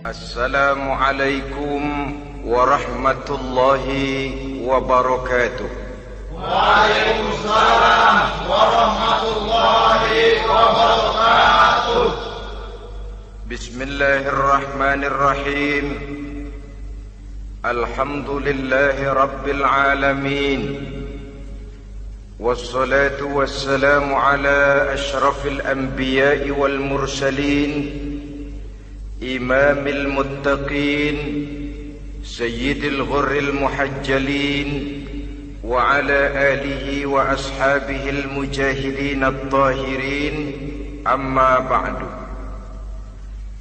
Assalamualaikum warahmatullahi wabarakatuh. Waalaikumsalam warahmatullahi wabarakatuh. Bismillahirrahmanirrahim. Alhamdulillahi rabbil alamin. Wassalatu wassalamu ala ashrafil anbiya'i wal mursalin, imamil muttaqin, sayyidil ghurril muhajjalin, wa ala alihi wa ashabihil mujahidin at-tahirin. Amma ba'du.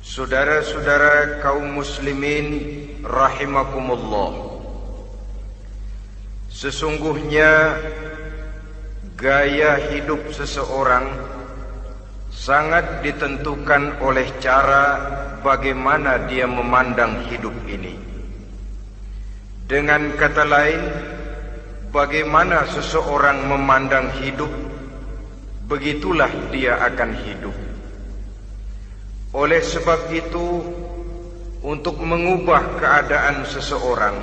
Saudara-saudara kaum muslimin rahimakumullah, sesungguhnya gaya hidup seseorang sangat ditentukan oleh cara bagaimana dia memandang hidup ini. Dengan kata lain, bagaimana seseorang memandang hidup, begitulah dia akan hidup. Oleh sebab itu, untuk mengubah keadaan seseorang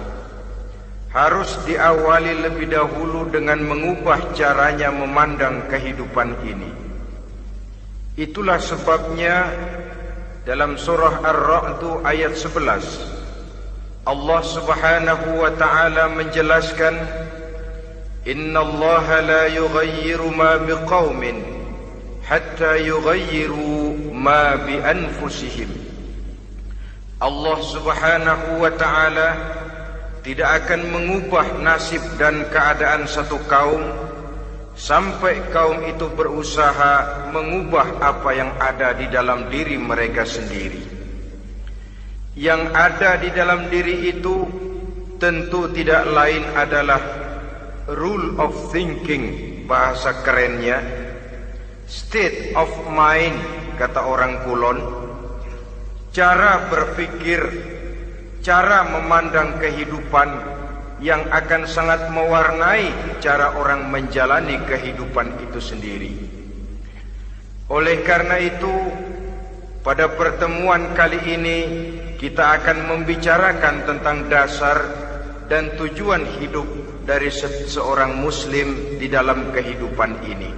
harus diawali lebih dahulu dengan mengubah caranya memandang kehidupan ini. Itulah sebabnya dalam surah Ar-Ra'd ayat 11 Allah Subhanahu wa ta'ala menjelaskan, Innallaha la yughayyiru ma biqaumin hatta yughayyiru ma bi anfusihim. Allah Subhanahu wa ta'ala tidak akan mengubah nasib dan keadaan satu kaum sampai kaum itu berusaha mengubah apa yang ada di dalam diri mereka sendiri. Yang ada di dalam diri itu tentu tidak lain adalah rule of thinking, bahasa kerennya state of mind, kata orang Kulon, cara berpikir, cara memandang kehidupan yang akan sangat mewarnai cara orang menjalani kehidupan itu sendiri. Oleh karena itu, pada pertemuan kali ini kita akan membicarakan tentang dasar dan tujuan hidup dari seorang muslim di dalam kehidupan ini.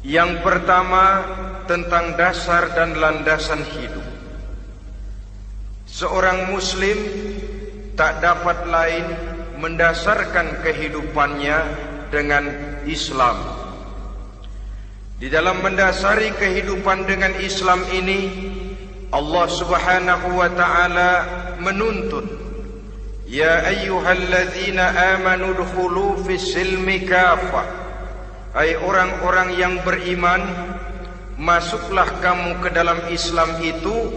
Yang pertama, tentang dasar dan landasan hidup. Seorang muslim tak dapat lain mendasarkan kehidupannya dengan Islam. Di dalam mendasari kehidupan dengan Islam ini, Allah Subhanahu wa ta'ala menuntut, Ya ayyuhalladzina amanu dkhulu fis silmi kafah. Hai orang-orang yang beriman, masuklah kamu ke dalam Islam itu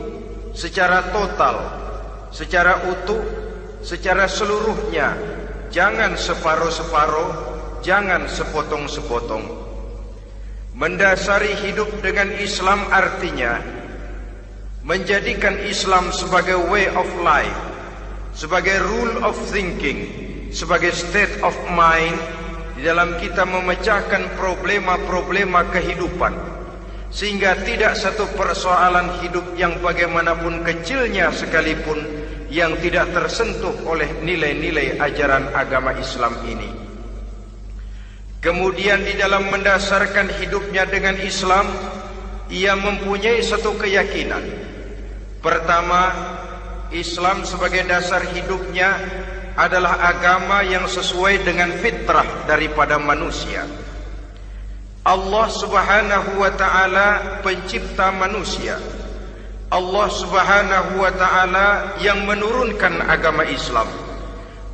secara total, secara utuh, secara seluruhnya. Jangan separuh-separuh, jangan sepotong-sepotong. Mendasari hidup dengan Islam artinya menjadikan Islam sebagai way of life, sebagai rule of thinking, sebagai state of mind di dalam kita memecahkan problema-problema kehidupan, sehingga tidak satu persoalan hidup yang bagaimanapun kecilnya sekalipun yang tidak tersentuh oleh nilai-nilai ajaran agama Islam ini. Kemudian di dalam mendasarkan hidupnya dengan Islam, ia mempunyai satu keyakinan. Pertama, Islam sebagai dasar hidupnya adalah agama yang sesuai dengan fitrah daripada manusia. Allah Subhanahu wa ta'ala pencipta manusia. Allah Subhanahu wa ta'ala yang menurunkan agama Islam.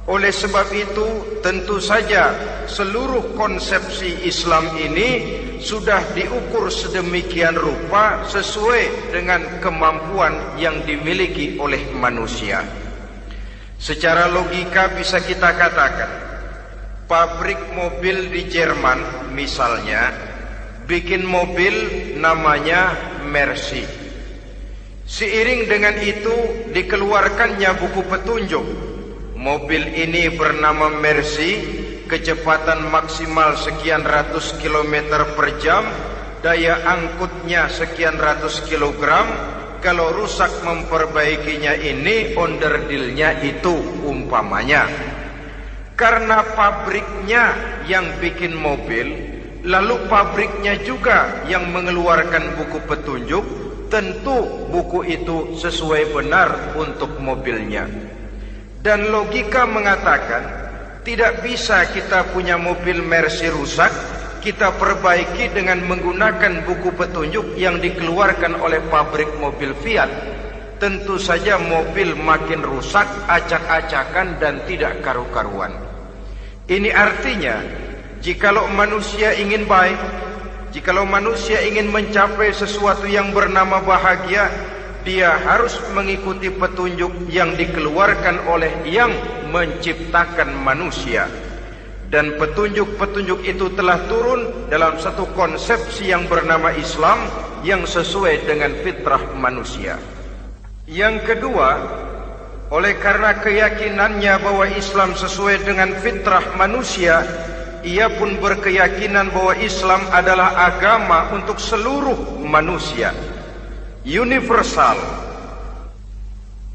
Oleh sebab itu, tentu saja seluruh konsepsi Islam ini sudah diukur sedemikian rupa sesuai dengan kemampuan yang dimiliki oleh manusia. Secara logika bisa kita katakan, pabrik mobil di Jerman misalnya bikin mobil namanya Mercy. Seiring dengan itu dikeluarkannya buku petunjuk. Mobil ini bernama Mercy, kecepatan maksimal sekian ratus kilometer per jam, daya angkutnya sekian ratus kilogram, kalau rusak memperbaikinya ini onderdilnya itu umpamanya. Karena pabriknya yang bikin mobil, lalu pabriknya juga yang mengeluarkan buku petunjuk, tentu buku itu sesuai benar untuk mobilnya. Dan logika mengatakan tidak bisa kita punya mobil Mercy rusak, kita perbaiki dengan menggunakan buku petunjuk yang dikeluarkan oleh pabrik mobil Fiat. Tentu saja mobil makin rusak, acak-acakan dan tidak karu-karuan. Ini artinya, jikalau manusia ingin baik, jikalau manusia ingin mencapai sesuatu yang bernama bahagia, dia harus mengikuti petunjuk yang dikeluarkan oleh yang menciptakan manusia. Dan petunjuk-petunjuk itu telah turun dalam satu konsepsi yang bernama Islam yang sesuai dengan fitrah manusia. Yang kedua, oleh karena keyakinannya bahwa Islam sesuai dengan fitrah manusia, ia pun berkeyakinan bahwa Islam adalah agama untuk seluruh manusia, universal.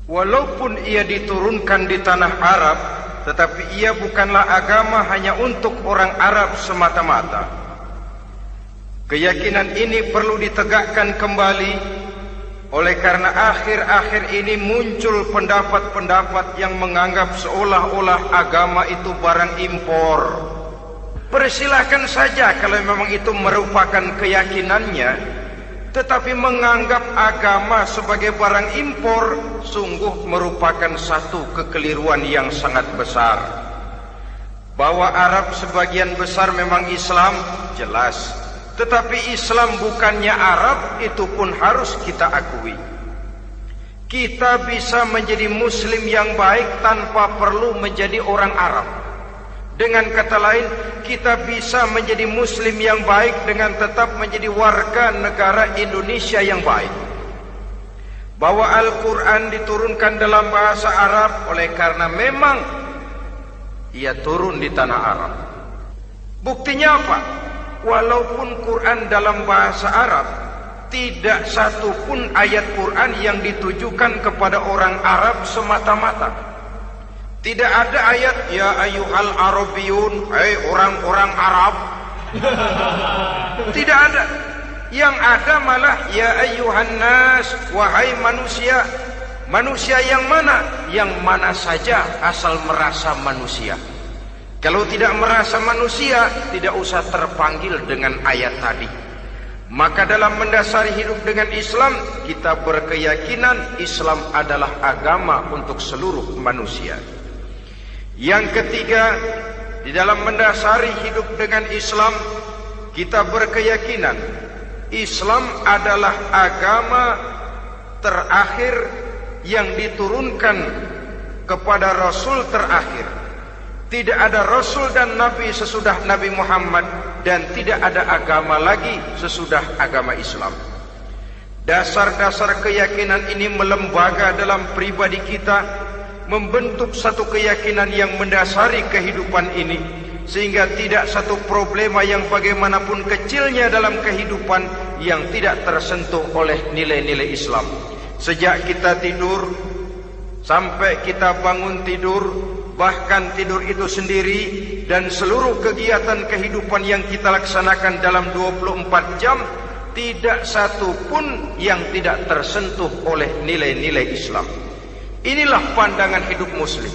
Walaupun ia diturunkan di tanah Arab, tetapi ia bukanlah agama hanya untuk orang Arab semata-mata. Keyakinan ini perlu ditegakkan kembali. Oleh karena akhir-akhir ini muncul pendapat-pendapat yang menganggap seolah-olah agama itu barang impor. Persilahkan saja kalau memang itu merupakan keyakinannya, tetapi menganggap agama sebagai barang impor sungguh merupakan satu kekeliruan yang sangat besar. Bahwa Arab sebagian besar memang Islam, jelas. Tetapi Islam bukannya Arab, itu pun harus kita akui. Kita bisa menjadi Muslim yang baik tanpa perlu menjadi orang Arab. Dengan kata lain, kita bisa menjadi Muslim yang baik dengan tetap menjadi warga negara Indonesia yang baik. Bahwa Al-Quran diturunkan dalam bahasa Arab oleh karena memang ia turun di tanah Arab. Buktinya apa? Walaupun Quran dalam bahasa Arab, tidak satu pun ayat Quran yang ditujukan kepada orang Arab semata-mata. Tidak ada ayat ya ayyuhal arabiyun, hai orang-orang Arab. Tidak ada. Yang ada malah ya ayyuhan nas, wahai manusia. Manusia yang mana? Yang mana saja asal merasa manusia. Kalau tidak merasa manusia, tidak usah terpanggil dengan ayat tadi. Maka dalam mendasari hidup dengan Islam, kita berkeyakinan Islam adalah agama untuk seluruh manusia. Yang ketiga, di dalam mendasari hidup dengan Islam, kita berkeyakinan Islam adalah agama terakhir yang diturunkan kepada Rasul terakhir. Tidak ada Rasul dan Nabi sesudah Nabi Muhammad, dan tidak ada agama lagi sesudah agama Islam. Dasar-dasar keyakinan ini melembaga dalam pribadi kita, membentuk satu keyakinan yang mendasari kehidupan ini, sehingga tidak satu problema yang bagaimanapun kecilnya dalam kehidupan yang tidak tersentuh oleh nilai-nilai Islam. Sejak kita tidur sampai kita bangun tidur, bahkan tidur itu sendiri, dan seluruh kegiatan kehidupan yang kita laksanakan dalam 24 jam, tidak satu pun yang tidak tersentuh oleh nilai-nilai Islam. Inilah pandangan hidup Muslim.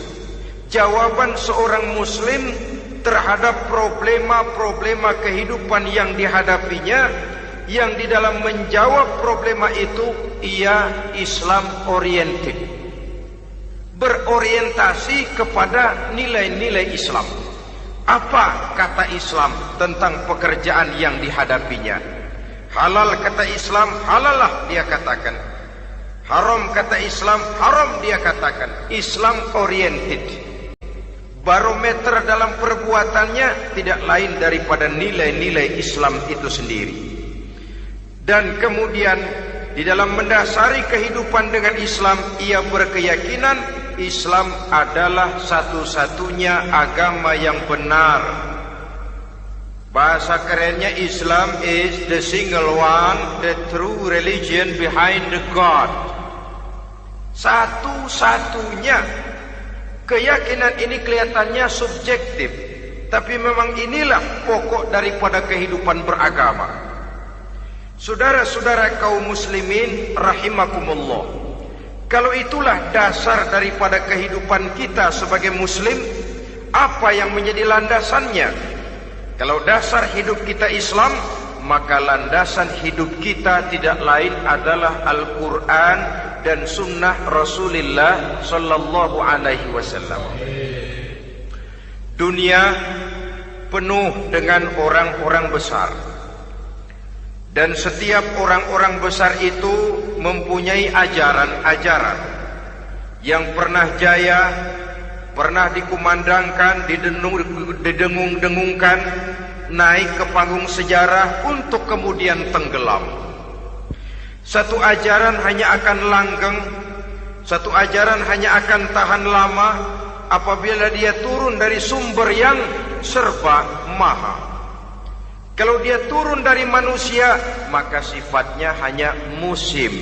Jawaban seorang Muslim terhadap problema-problema kehidupan yang dihadapinya, yang di dalam menjawab problema itu ia Islam oriented, berorientasi kepada nilai-nilai Islam. Apa kata Islam tentang pekerjaan yang dihadapinya? Halal kata Islam, halallah dia katakan. Haram kata Islam, haram dia katakan. Islam oriented. Barometer dalam perbuatannya tidak lain daripada nilai-nilai Islam itu sendiri. Dan kemudian di dalam mendasari kehidupan dengan Islam, ia berkeyakinan Islam adalah satu-satunya agama yang benar. Bahasa kerennya, Islam is the single one, the true religion behind the God. Satu-satunya. Keyakinan ini kelihatannya subjektif, tapi memang inilah pokok daripada kehidupan beragama. Saudara-saudara kaum muslimin rahimakumullah, kalau itulah dasar daripada kehidupan kita sebagai muslim, apa yang menjadi landasannya? Kalau dasar hidup kita Islam, maka landasan hidup kita tidak lain adalah Al-Quran dan Sunnah Rasulullah Sallallahu Alaihi Wasallam. Dunia penuh dengan orang-orang besar, dan setiap orang-orang besar itu mempunyai ajaran-ajaran yang pernah jaya, pernah dikumandangkan, didengung-dengungkan, naik ke panggung sejarah untuk kemudian tenggelam. Satu ajaran hanya akan langgeng, satu ajaran hanya akan tahan lama apabila dia turun dari sumber yang serba maha. Kalau dia turun dari manusia, maka sifatnya hanya musim.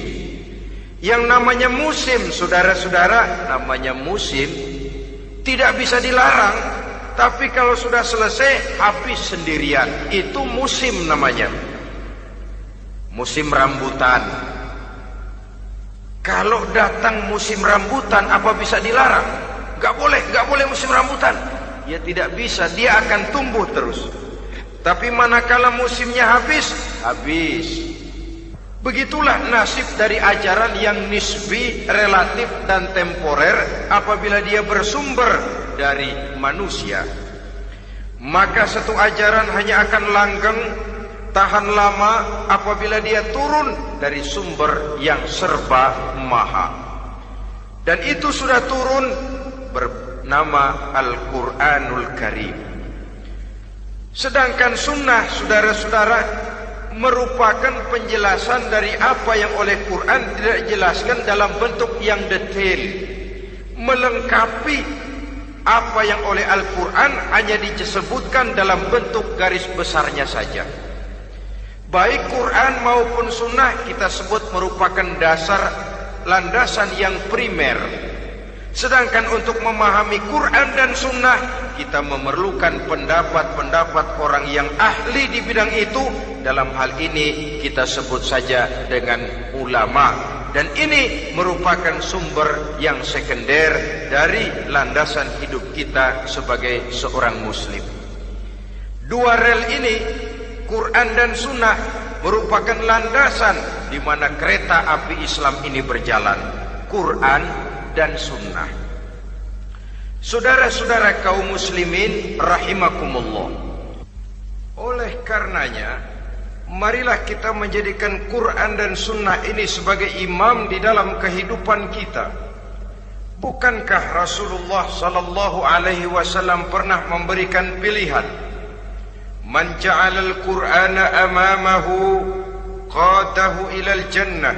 Yang namanya musim, saudara-saudara, namanya musim tidak bisa dilarang, tapi kalau sudah selesai habis sendirian. Itu musim namanya. Musim rambutan. Kalau datang musim rambutan, apa bisa dilarang? Gak boleh musim rambutan. Ya tidak bisa, dia akan tumbuh terus. Tapi manakala musimnya habis, habis. Begitulah nasib dari ajaran yang nisbi, relatif dan temporer apabila dia bersumber dari manusia. Maka satu ajaran hanya akan langgeng, tahan lama apabila dia turun dari sumber yang serba maha. Dan itu sudah turun bernama Al-Quranul Karim. Sedangkan sunnah, saudara-saudara, merupakan penjelasan dari apa yang oleh Quran tidak dijelaskan dalam bentuk yang detail, melengkapi apa yang oleh Al-Quran hanya disebutkan dalam bentuk garis besarnya saja. Baik Quran maupun sunnah kita sebut merupakan dasar, landasan yang primer. Sedangkan untuk memahami Quran dan sunnah, kita memerlukan pendapat-pendapat orang yang ahli di bidang itu. Dalam hal ini kita sebut saja dengan ulama. Dan ini merupakan sumber yang sekunder dari landasan hidup kita sebagai seorang muslim. Dua rel ini, Quran dan sunnah, merupakan landasan di mana kereta api Islam ini berjalan. Quran dan sunnah. Saudara-saudara kaum muslimin rahimakumullah, oleh karenanya marilah kita menjadikan Quran dan sunnah ini sebagai imam di dalam kehidupan kita. Bukankah Rasulullah sallallahu alaihi wasallam pernah memberikan pilihan, man ja'alal Qur'ana amamahu qadahu ilal jannah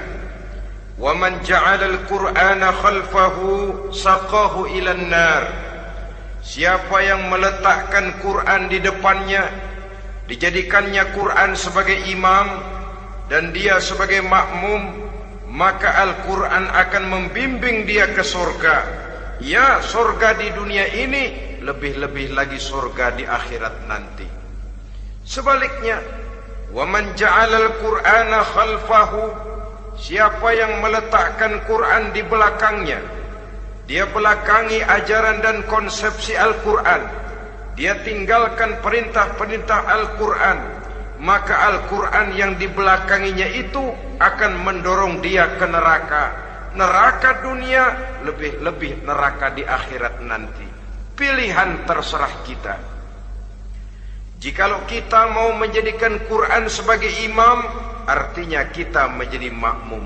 wa man ja'alal Qur'ana khalfahu saqahu ilan nar. Siapa yang meletakkan Quran di depannya, dijadikannya Quran sebagai imam dan dia sebagai makmum, maka Al-Quran akan membimbing dia ke surga. Ya, surga di dunia ini, lebih-lebih lagi surga di akhirat nanti. Sebaliknya, وَمَنْ جَعَلَ الْقُرْآنَ خَلْفَهُ, siapa yang meletakkan Quran di belakangnya, dia belakangi ajaran dan konsepsi Al-Quran, dia tinggalkan perintah-perintah Al-Quran, maka Al-Quran yang dibelakanginya itu akan mendorong dia ke neraka. Neraka dunia, lebih-lebih neraka di akhirat nanti. Pilihan terserah kita. Jikalau kita mau menjadikan Quran sebagai imam, artinya kita menjadi makmum.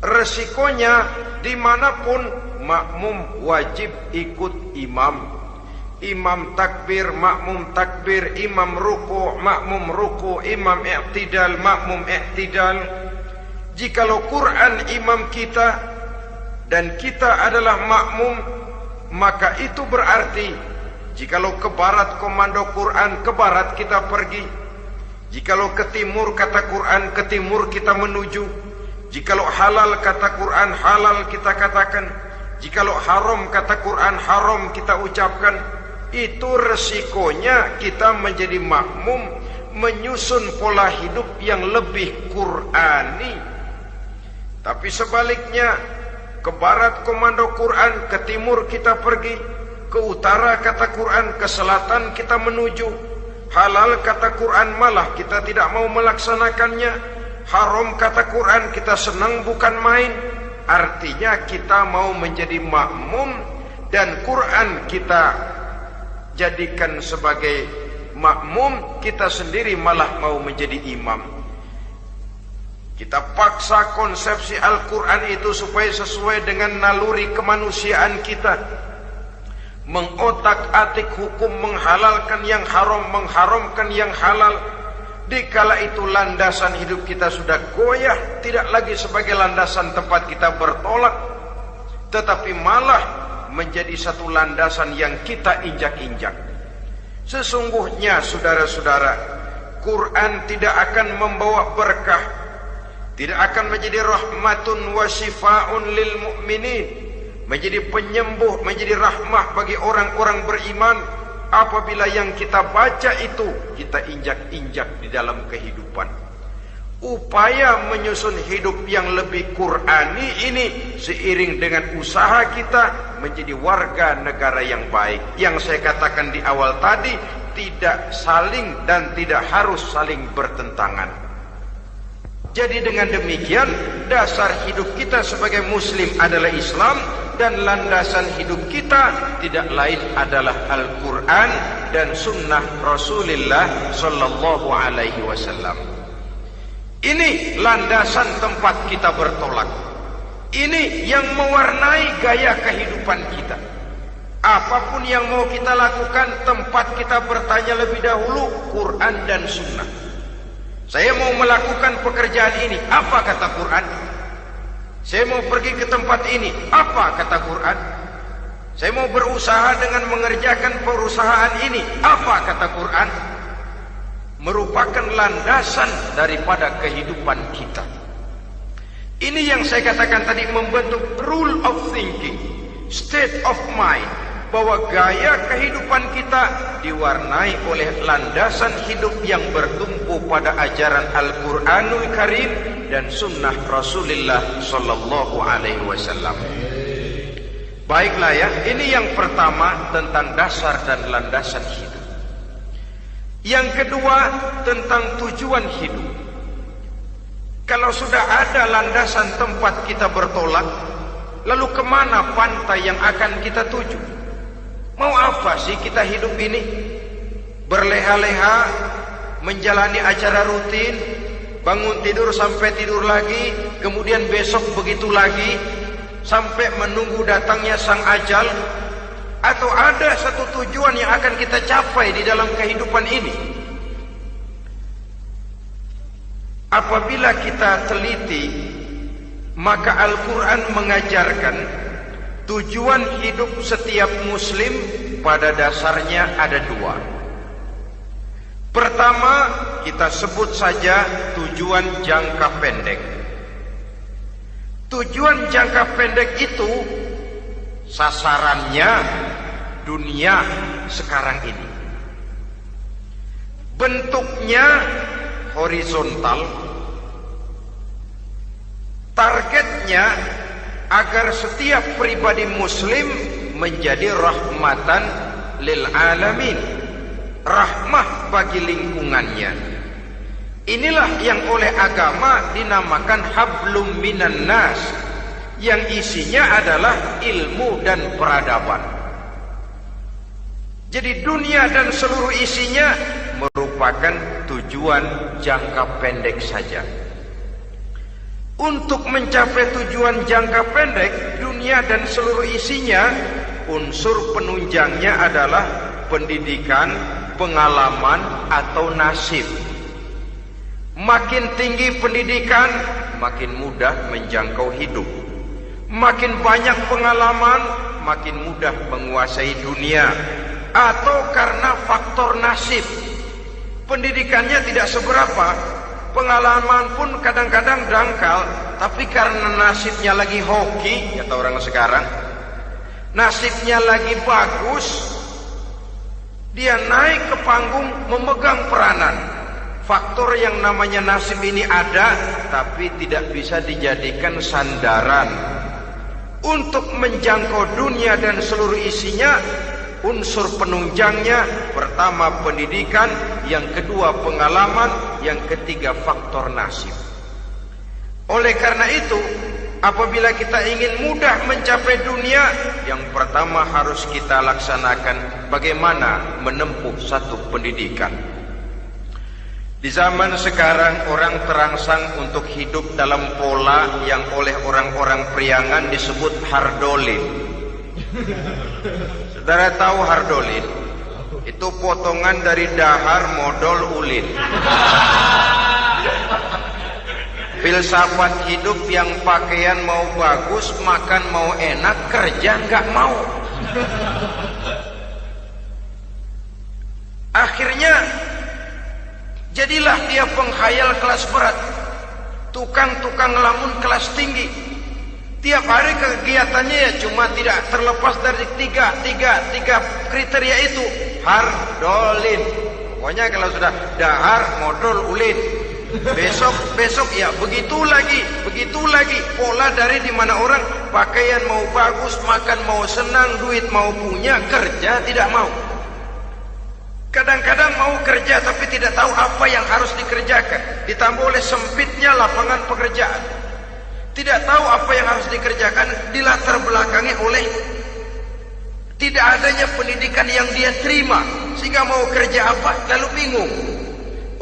Resikonya dimanapun, makmum wajib ikut imam. Imam takbir, makmum takbir, imam ruku, makmum ruku, imam i'tidal, makmum i'tidal. Jikalau Quran imam kita dan kita adalah makmum, maka itu berarti Jikalau ke barat komando Quran, ke barat kita pergi. Jikalau ke timur kata Quran, ke timur kita menuju. Jikalau halal kata Quran, halal kita katakan. Jikalau haram kata Quran, haram kita ucapkan. Itu resikonya kita menjadi makmum, menyusun pola hidup yang lebih Qurani. Tapi sebaliknya, ke barat komando Quran, ke timur kita pergi. Ke utara kata Quran, ke selatan kita menuju. Halal kata Quran, malah kita tidak mau melaksanakannya. Haram kata Quran, kita senang bukan main. Artinya kita mau menjadi makmum, dan Quran kita jadikan sebagai makmum, kita sendiri malah mau menjadi imam. Kita paksa konsepsi Al-Quran itu supaya sesuai dengan naluri kemanusiaan kita. Mengotak-atik hukum, menghalalkan yang haram, mengharamkan yang halal. Dikala itu landasan hidup kita sudah goyah, tidak lagi sebagai landasan tempat kita bertolak, tetapi malah menjadi satu landasan yang kita injak-injak. Sesungguhnya saudara-saudara, Quran tidak akan membawa berkah, tidak akan menjadi rahmatun wa shifaa'un lil mu'minin, menjadi penyembuh, menjadi rahmah bagi orang-orang beriman, apabila yang kita baca itu kita injak-injak di dalam kehidupan. Upaya menyusun hidup yang lebih Qurani ini seiring dengan usaha kita menjadi warga negara yang baik. Yang saya katakan di awal tadi, tidak saling dan tidak harus saling bertentangan. Jadi dengan demikian, dasar hidup kita sebagai muslim adalah Islam, dan landasan hidup kita tidak lain adalah Al-Quran dan sunnah Rasulullah Sallallahu Alaihi Wasallam. Ini landasan tempat kita bertolak. Ini yang mewarnai gaya kehidupan kita. Apapun yang mau kita lakukan, tempat kita bertanya lebih dahulu Quran dan sunnah. Saya mau melakukan pekerjaan ini, apa kata Quran? Saya mau pergi ke tempat ini, apa kata Quran? Saya mau berusaha dengan mengerjakan perusahaan ini, apa kata Quran? Merupakan landasan daripada kehidupan kita. Ini yang saya katakan tadi, membentuk rule of thinking, state of mind, bahwa gaya kehidupan kita diwarnai oleh landasan hidup yang bertumpu pada ajaran Al-Quranul Karim dan sunnah Rasulullah Sallallahu Alaihi Wasallam. Baiklah ya, ini yang pertama tentang dasar dan landasan hidup. Yang kedua tentang tujuan hidup. Kalau sudah ada landasan tempat kita bertolak, lalu kemana pantai yang akan kita tuju? Mau apa sih kita hidup ini? Berleha-leha, menjalani acara rutin, bangun tidur sampai tidur lagi, kemudian besok begitu lagi, sampai menunggu datangnya sang ajal? Atau ada satu tujuan yang akan kita capai di dalam kehidupan ini? Apabila kita teliti, maka Al-Quran mengajarkan tujuan hidup setiap muslim pada dasarnya ada dua. Pertama, kita sebut saja tujuan jangka pendek. Tujuan jangka pendek itu sasarannya dunia sekarang ini. Bentuknya horizontal. Targetnya agar setiap pribadi muslim menjadi rahmatan lil alamin, rahmah bagi lingkungannya. Inilah yang oleh agama dinamakan hablum minan nas, yang isinya adalah ilmu dan peradaban. Jadi dunia dan seluruh isinya merupakan tujuan jangka pendek saja. Untuk mencapai tujuan jangka pendek, dunia dan seluruh isinya, unsur penunjangnya adalah pendidikan, pengalaman, atau nasib. Makin tinggi pendidikan, makin mudah menjangkau hidup. Makin banyak pengalaman, makin mudah menguasai dunia. atau karena faktor nasib. Pendidikannya tidak seberapa, pengalaman pun kadang-kadang dangkal, tapi karena nasibnya lagi hoki, kata orang sekarang, nasibnya lagi bagus, dia naik ke panggung memegang peranan. Faktor yang namanya nasib ini ada, tapi tidak bisa dijadikan sandaran. Untuk menjangkau dunia dan seluruh isinya, unsur penunjangnya pertama pendidikan, yang kedua pengalaman, yang ketiga faktor nasib. Oleh karena itu, apabila kita ingin mudah mencapai dunia, yang pertama harus kita laksanakan bagaimana menempuh satu pendidikan. Di zaman sekarang orang terangsang untuk hidup dalam pola yang oleh orang-orang priangan disebut hardolin. Saudara tahu hardolin? Itu potongan dari dahar modal ulin. Filsafat hidup yang pakaian mau bagus, makan mau enak, kerja nggak mau. Akhirnya jadilah dia penghayal kelas berat, tukang-tukang lamun kelas tinggi. Tiap hari kegiatannya ya cuma tidak terlepas dari tiga kriteria itu. Hardolin. Pokoknya kalau sudah dahar modal ulin, besok ya begitu lagi. Pola dari dimana orang pakaian mau bagus, makan mau senang, duit mau punya, kerja tidak mau. Kadang-kadang mau kerja tapi tidak tahu apa yang harus dikerjakan, ditambah oleh sempitnya lapangan pekerjaan. Tidak tahu apa yang harus dikerjakan, dilatar belakangi oleh tidak adanya pendidikan yang dia terima, sehingga mau kerja apa lalu bingung.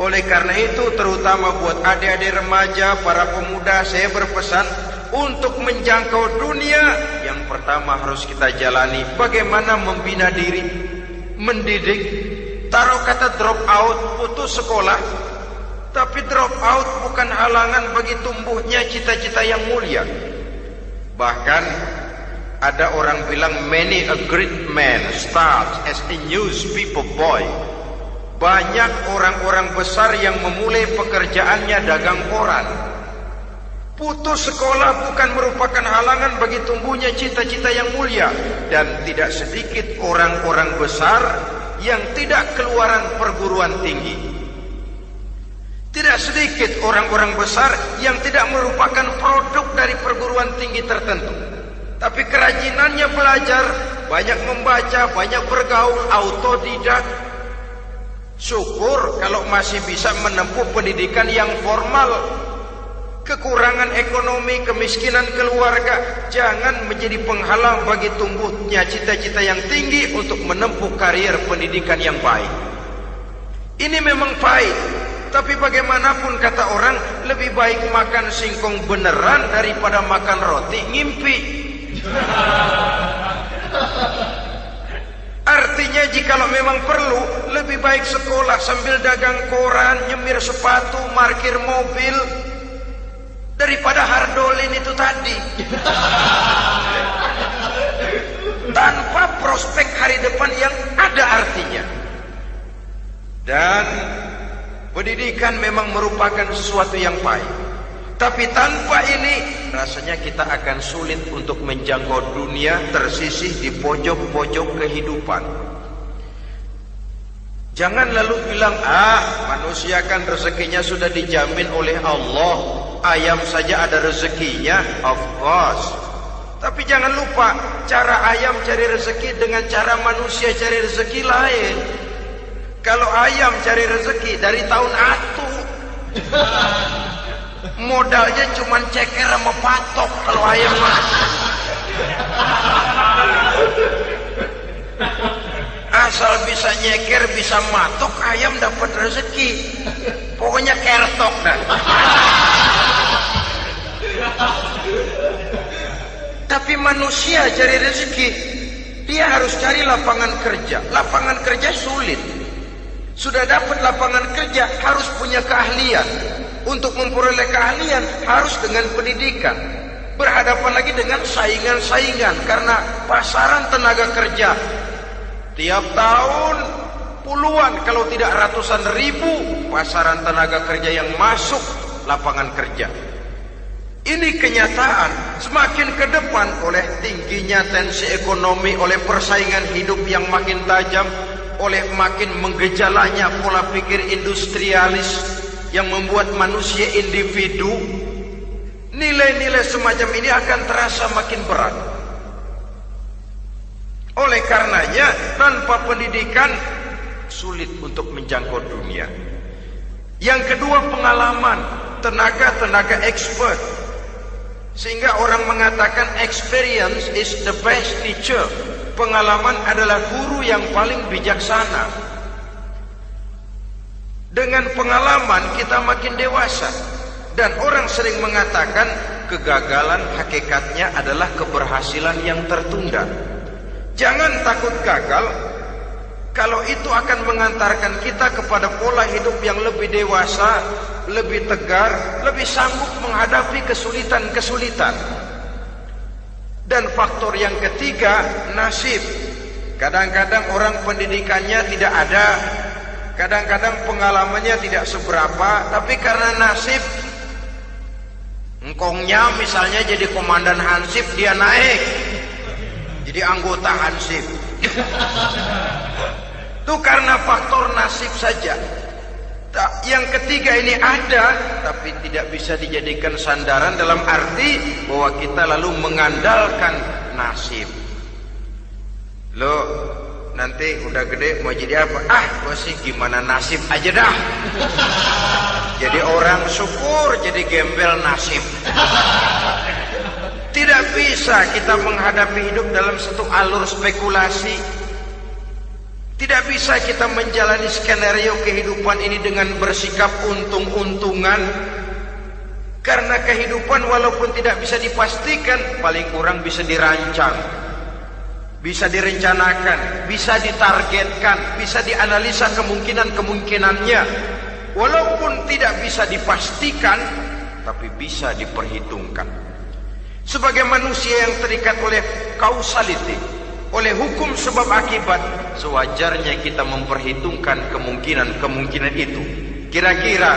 Oleh karena itu, terutama buat adik-adik remaja, para pemuda, saya berpesan untuk menjangkau dunia, yang pertama harus kita jalani bagaimana membina diri, mendidik. Taruh kata drop out, putus sekolah, tapi drop out bukan halangan bagi tumbuhnya cita-cita yang mulia. Bahkan ada orang bilang many a great man starts as a newspaper boy. Banyak orang-orang besar yang memulai pekerjaannya dagang koran. Putus sekolah bukan merupakan halangan bagi tumbuhnya cita-cita yang mulia, dan tidak sedikit orang-orang besar yang tidak keluaran perguruan tinggi. Tidak sedikit orang-orang besar yang tidak merupakan produk dari perguruan tinggi tertentu, tapi kerajinannya belajar, banyak membaca, banyak bergaul, autodidak. Syukur kalau masih bisa menempuh pendidikan yang formal. Kekurangan ekonomi, kemiskinan keluarga jangan menjadi penghalang bagi tumbuhnya cita-cita yang tinggi untuk menempuh karier pendidikan yang baik. Ini memang pahit, tapi bagaimanapun kata orang, lebih baik makan singkong beneran daripada makan roti ngimpi. Artinya jikalau memang perlu, lebih baik sekolah sambil dagang koran, nyemir sepatu, parkir mobil, daripada hardolin itu tadi. Tanpa prospek hari depan yang ada artinya. Dan pendidikan memang merupakan sesuatu yang baik, tapi tanpa ini rasanya kita akan sulit untuk menjangkau dunia, tersisih di pojok-pojok kehidupan. Jangan lalu bilang, manusia kan rezekinya sudah dijamin oleh Allah, ayam saja ada rezekinya. Of course. Tapi jangan lupa, cara ayam cari rezeki dengan cara manusia cari rezeki lain. Kalau ayam cari rezeki dari tahun atu, modalnya cuma ceker sama patok. Kalau ayam mah asal bisa nyeker, bisa matok, ayam dapat rezeki. Pokoknya kertok dah. Tapi manusia cari rezeki, dia harus cari lapangan kerja. Lapangan kerja sulit. Sudah dapat lapangan kerja, harus punya keahlian. Untuk memperoleh keahlian harus dengan pendidikan. Berhadapan lagi dengan saingan-saingan, karena pasaran tenaga kerja Tiap tahun puluhan kalau tidak ratusan ribu pasaran tenaga kerja yang masuk lapangan kerja. Ini kenyataan. Semakin ke depan oleh tingginya tensi ekonomi, oleh persaingan hidup yang makin tajam, oleh makin menggejalanya pola pikir industrialis yang membuat manusia individu, nilai-nilai semacam ini akan terasa makin berat. Oleh karenanya, tanpa pendidikan sulit untuk menjangkau dunia. Yang kedua, pengalaman, tenaga expert. Sehingga orang mengatakan experience is the best teacher. Pengalaman adalah guru yang paling bijaksana. Dengan pengalaman kita makin dewasa. Dan orang sering mengatakan kegagalan hakikatnya adalah keberhasilan yang tertunda. Jangan takut gagal, kalau itu akan mengantarkan kita kepada pola hidup yang lebih dewasa, lebih tegar, lebih sanggup menghadapi kesulitan-kesulitan. Dan faktor yang ketiga, nasib. Kadang-kadang orang pendidikannya tidak ada, kadang-kadang pengalamannya tidak seberapa, tapi karena nasib, engkongnya misalnya jadi komandan Hansip, dia naik jadi anggota Hansip. Itu karena faktor nasib saja. Yang ketiga ini ada, tapi tidak bisa dijadikan sandaran dalam arti bahwa kita lalu mengandalkan nasib. Lo nanti udah gede mau jadi apa? Gua sih gimana nasib aja dah. Jadi orang syukur, jadi gembel nasib. Tidak bisa kita menghadapi hidup dalam satu alur spekulasi. Tidak bisa kita menjalani skenario kehidupan ini dengan bersikap untung-untungan. Karena kehidupan walaupun tidak bisa dipastikan, paling kurang bisa dirancang, bisa direncanakan, bisa ditargetkan, bisa dianalisa kemungkinan-kemungkinannya. Walaupun tidak bisa dipastikan, tapi bisa diperhitungkan. Sebagai manusia yang terikat oleh causality, oleh hukum sebab akibat, sewajarnya kita memperhitungkan kemungkinan-kemungkinan itu. Kira-kira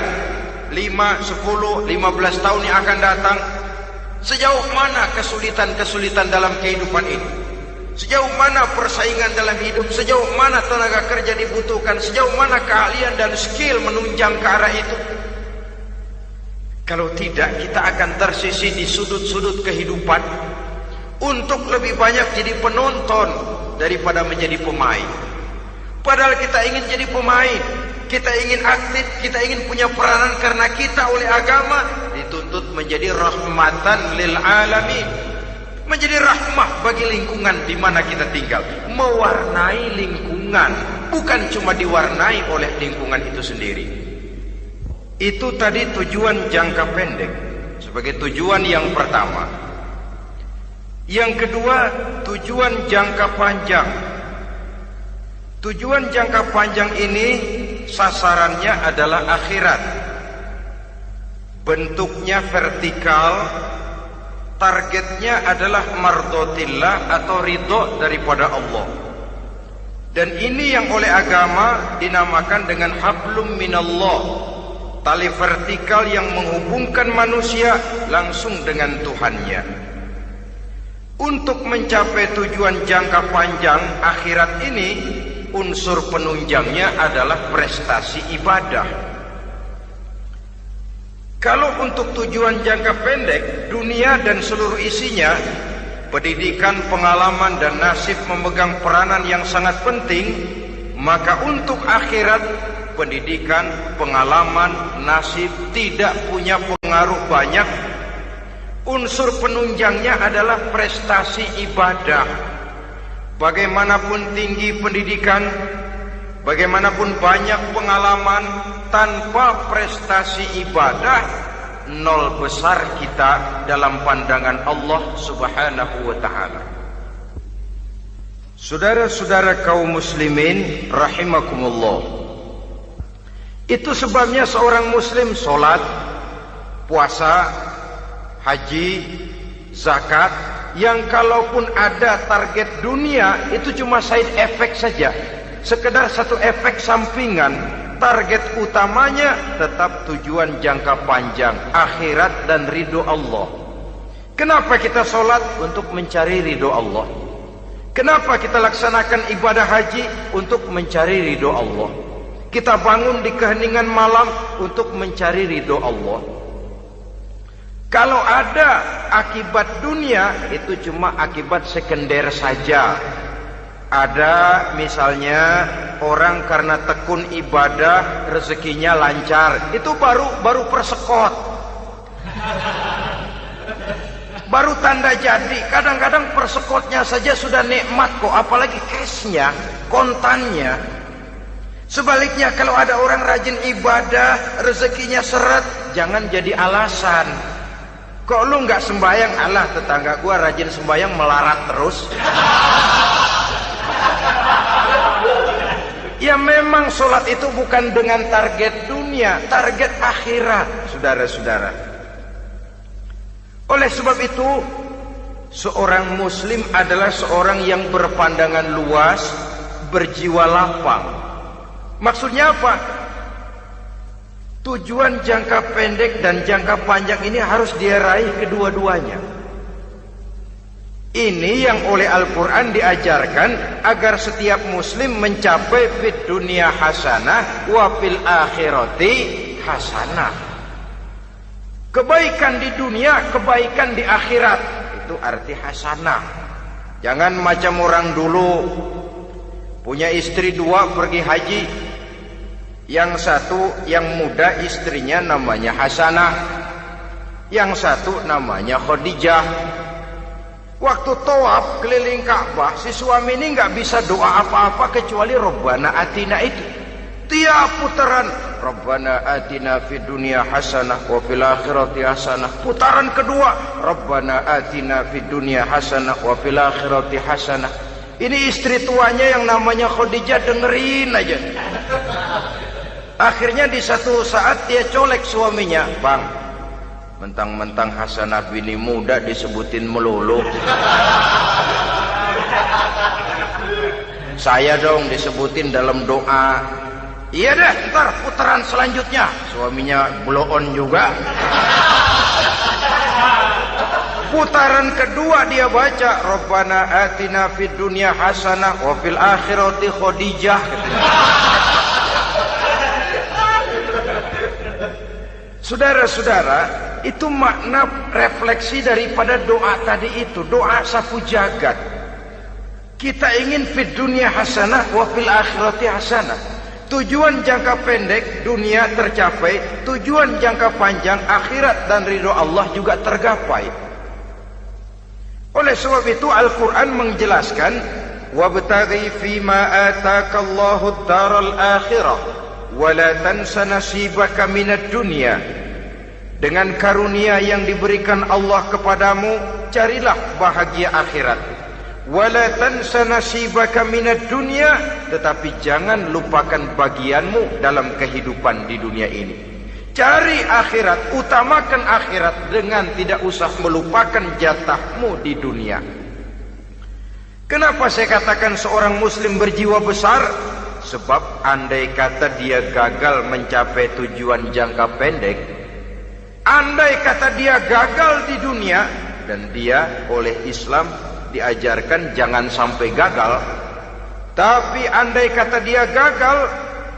5, 10, 15 tahun yang akan datang, sejauh mana kesulitan-kesulitan dalam kehidupan ini, sejauh mana persaingan dalam hidup, sejauh mana tenaga kerja dibutuhkan, sejauh mana keahlian dan skill menunjang ke arah itu. Kalau tidak, kita akan tersisih di sudut-sudut kehidupan untuk lebih banyak jadi penonton daripada menjadi pemain. Padahal kita ingin jadi pemain, kita ingin aktif, kita ingin punya peranan karena kita oleh agama dituntut menjadi rahmatan lil alamin, menjadi rahmah bagi lingkungan di mana kita tinggal, mewarnai lingkungan, bukan cuma diwarnai oleh lingkungan itu sendiri. Itu tadi tujuan jangka pendek sebagai tujuan yang pertama. Yang kedua, tujuan jangka panjang. Tujuan jangka panjang ini sasarannya adalah akhirat. Bentuknya vertikal, targetnya adalah mardotillah atau ridho daripada Allah. Dan ini yang oleh agama dinamakan dengan hablum minallah, tali vertikal yang menghubungkan manusia langsung dengan Tuhannya. Untuk mencapai tujuan jangka panjang akhirat ini, unsur penunjangnya adalah prestasi ibadah. Kalau untuk tujuan jangka pendek, dunia dan seluruh isinya, pendidikan, pengalaman, dan nasib memegang peranan yang sangat penting, maka untuk akhirat, pendidikan, pengalaman, nasib tidak punya pengaruh banyak. Unsur penunjangnya adalah prestasi ibadah. Bagaimanapun tinggi pendidikan, bagaimanapun banyak pengalaman, tanpa prestasi ibadah, nol besar kita dalam pandangan Allah Subhanahu wa ta'ala. Saudara-saudara kaum muslimin rahimakumullah, itu sebabnya seorang muslim sholat, puasa, haji, zakat, yang kalaupun ada target dunia itu cuma side effect saja, sekedar satu efek sampingan. Target utamanya tetap tujuan jangka panjang, akhirat dan ridho Allah. Kenapa kita sholat? Untuk mencari ridho Allah. Kenapa kita laksanakan ibadah haji? Untuk mencari ridho Allah. Kita bangun di keheningan malam untuk mencari ridho Allah. Kalau ada akibat dunia, itu cuma akibat sekunder saja. Ada misalnya orang karena tekun ibadah rezekinya lancar, itu baru persekot, baru tanda jadi. Kadang-kadang persekotnya saja sudah nikmat kok, apalagi cashnya, kontannya. Sebaliknya kalau ada orang rajin ibadah, rezekinya seret, jangan jadi alasan. Kok lu nggak sembahyang? Alah, tetangga gua rajin sembahyang melarat terus. Ya memang sholat itu bukan dengan target dunia, target akhirat, saudara-saudara. Oleh sebab itu, seorang muslim adalah seorang yang berpandangan luas, berjiwa lapang. Maksudnya apa? Tujuan jangka pendek dan jangka panjang ini harus dia raih kedua-duanya. Ini yang oleh Al-Quran diajarkan agar setiap muslim mencapai fid dunya hasanah wa fil akhirati hasanah. Kebaikan di dunia, kebaikan di akhirat, itu arti hasanah. Jangan macam orang dulu, punya istri 2 pergi haji. Yang satu yang muda istrinya namanya Hasanah, yang satu namanya Khadijah. Waktu tawaf keliling Ka'bah, si suami ini nggak bisa doa apa-apa kecuali Rabbana Atina itu. Tiap putaran Rabbana Atina fid dunya hasanah wa fil akhirati hasanah. Putaran kedua Rabbana Atina fid dunya hasanah wa fil akhirati hasanah. Ini istri tuanya yang namanya Khadijah dengerin aja. Akhirnya di satu saat dia colek suaminya, "Bang, mentang-mentang Hasanah bini muda disebutin melulu. Saya dong disebutin dalam doa." "Iya deh, ntar putaran selanjutnya." Suaminya blow on juga. Putaran kedua dia baca Rabbana Atina fid dunya hasanah wa fil akhirati Khadijah. Saudara-saudara, itu makna refleksi daripada doa tadi itu, doa sapu jagat. Kita ingin fid dunya hasanah wa fil akhirati hasanah. Tujuan jangka pendek dunia tercapai, tujuan jangka panjang akhirat dan ridho Allah juga tergapai. Oleh sebab itu Al-Quran menjelaskan, wabtaghi fima atakallahu ad-daral akhirah wa la tansa nasibaka minad dunya. Dengan karunia yang diberikan Allah kepadamu, carilah bahagia akhirat. Wa la tansa nasibaka minad dunya, tetapi jangan lupakan bagianmu dalam kehidupan di dunia ini. Cari akhirat, utamakan akhirat dengan tidak usah melupakan jatahmu di dunia. Kenapa saya katakan seorang muslim berjiwa besar? Sebab andai kata dia gagal mencapai tujuan jangka pendek, andai kata dia gagal di dunia, dan dia oleh Islam diajarkan jangan sampai gagal, tapi andai kata dia gagal,